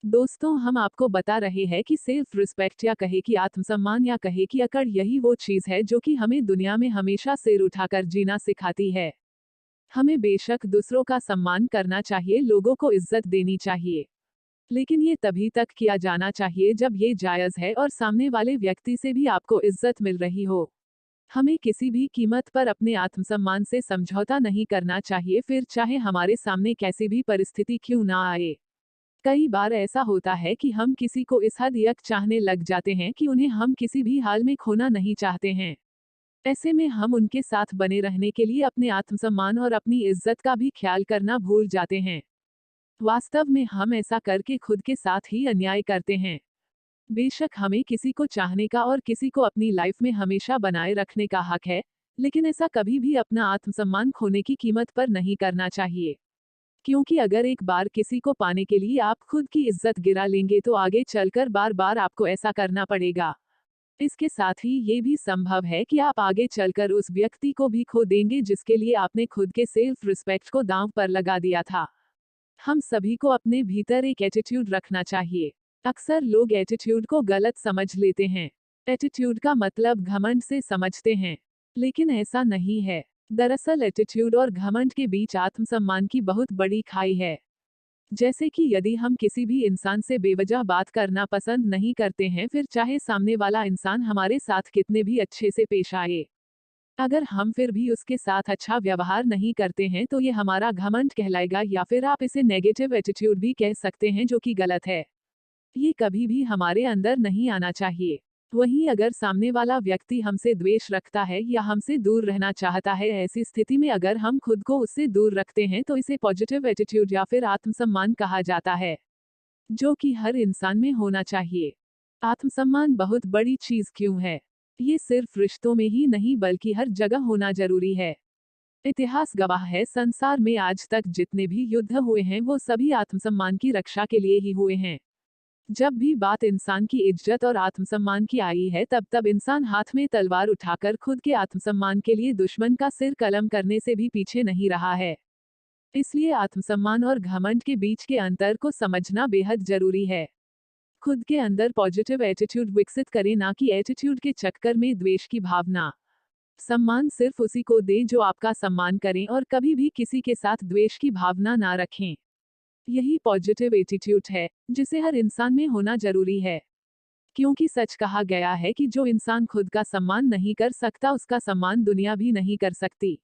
दोस्तों, हम आपको बता रहे हैं कि सेल्फ रिस्पेक्ट या कहे कि आत्मसम्मान या कहे कि अकड़, यही वो चीज है जो कि हमें दुनिया में हमेशा सिर उठाकर जीना सिखाती है। हमें बेशक दूसरों का सम्मान करना चाहिए, लोगों को इज्जत देनी चाहिए, लेकिन ये तभी तक किया जाना चाहिए जब ये जायज है और सामने वाले व्यक्ति से भी आपको इज्जत मिल रही हो। हमें किसी भी कीमत पर अपने आत्मसम्मान से समझौता नहीं करना चाहिए, फिर चाहे हमारे सामने कैसी भी परिस्थिति क्यों ना आए। कई बार ऐसा होता है कि हम किसी को इस हद तक चाहने लग जाते हैं कि उन्हें हम किसी भी हाल में खोना नहीं चाहते हैं। ऐसे में हम उनके साथ बने रहने के लिए अपने आत्मसम्मान और अपनी इज्जत का भी ख्याल करना भूल जाते हैं। वास्तव में हम ऐसा करके खुद के साथ ही अन्याय करते हैं। बेशक हमें किसी को चाहने का और किसी को अपनी लाइफ में हमेशा बनाए रखने का हक है, लेकिन ऐसा कभी भी अपना आत्मसम्मान खोने की कीमत पर नहीं करना चाहिए। क्योंकि अगर एक बार किसी को पाने के लिए आप खुद की इज्जत गिरा लेंगे तो आगे चलकर बार बार आपको ऐसा करना पड़ेगा। इसके साथ ही ये भी संभव है कि आप आगे चलकर उस व्यक्ति को भी खो देंगे जिसके लिए आपने खुद के सेल्फ रिस्पेक्ट को दांव पर लगा दिया था। हम सभी को अपने भीतर एक एटीट्यूड रखना चाहिए। अक्सर लोग एटीट्यूड को गलत समझ लेते हैं। एटीट्यूड का मतलब घमंड से समझते हैं, लेकिन ऐसा नहीं है। दरअसल एटीट्यूड और घमंड के बीच आत्मसम्मान की बहुत बड़ी खाई है। जैसे कि यदि हम किसी भी इंसान से बेवजह बात करना पसंद नहीं करते हैं, फिर चाहे सामने वाला इंसान हमारे साथ कितने भी अच्छे से पेश आए, अगर हम फिर भी उसके साथ अच्छा व्यवहार नहीं करते हैं तो ये हमारा घमंड कहलाएगा, या फिर आप इसे नेगेटिव एटीट्यूड भी कह सकते हैं, जो कि गलत है। ये कभी भी हमारे अंदर नहीं आना चाहिए। वहीं अगर सामने वाला व्यक्ति हमसे द्वेष रखता है या हमसे दूर रहना चाहता है, ऐसी स्थिति में अगर हम खुद को उससे दूर रखते हैं तो इसे पॉजिटिव एटीट्यूड या फिर आत्मसम्मान कहा जाता है, जो कि हर इंसान में होना चाहिए। आत्मसम्मान बहुत बड़ी चीज क्यों है? ये सिर्फ रिश्तों में ही नहीं बल्कि हर जगह होना जरूरी है। इतिहास गवाह है, संसार में आज तक जितने भी युद्ध हुए हैं वो सभी आत्मसम्मान की रक्षा के लिए ही हुए हैं। जब भी बात इंसान की इज्जत और आत्मसम्मान की आई है, तब तब इंसान हाथ में तलवार उठाकर खुद के आत्मसम्मान के लिए दुश्मन का सिर कलम करने से भी पीछे नहीं रहा है। इसलिए आत्मसम्मान और घमंड के बीच के अंतर को समझना बेहद जरूरी है। खुद के अंदर पॉजिटिव एटीट्यूड विकसित करें, ना कि एटीट्यूड के चक्कर में द्वेष की भावना। सम्मान सिर्फ उसी को दें जो आपका सम्मान करें, और कभी भी किसी के साथ द्वेष की भावना ना रखें। यही पॉजिटिव एटीट्यूड है, जिसे हर इंसान में होना जरूरी है। क्योंकि सच कहा गया है कि जो इंसान खुद का सम्मान नहीं कर सकता, उसका सम्मान दुनिया भी नहीं कर सकती।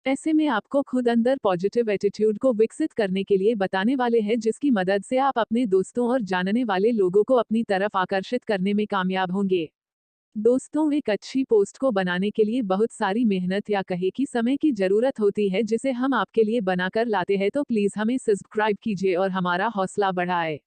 ऐसे में आपको खुद अंदर पॉजिटिव एटीट्यूड को विकसित करने के लिए बताने वाले हैं, जिसकी मदद से आप अपने दोस्तों और जानने वाले लोगों को अपनी तरफ आकर्षित करने में कामयाब होंगे। दोस्तों, एक अच्छी पोस्ट को बनाने के लिए बहुत सारी मेहनत या कहे कि समय की जरूरत होती है, जिसे हम आपके लिए बनाकर लाते हैं, तो प्लीज हमें सब्सक्राइब कीजिए और हमारा हौसला बढ़ाएं।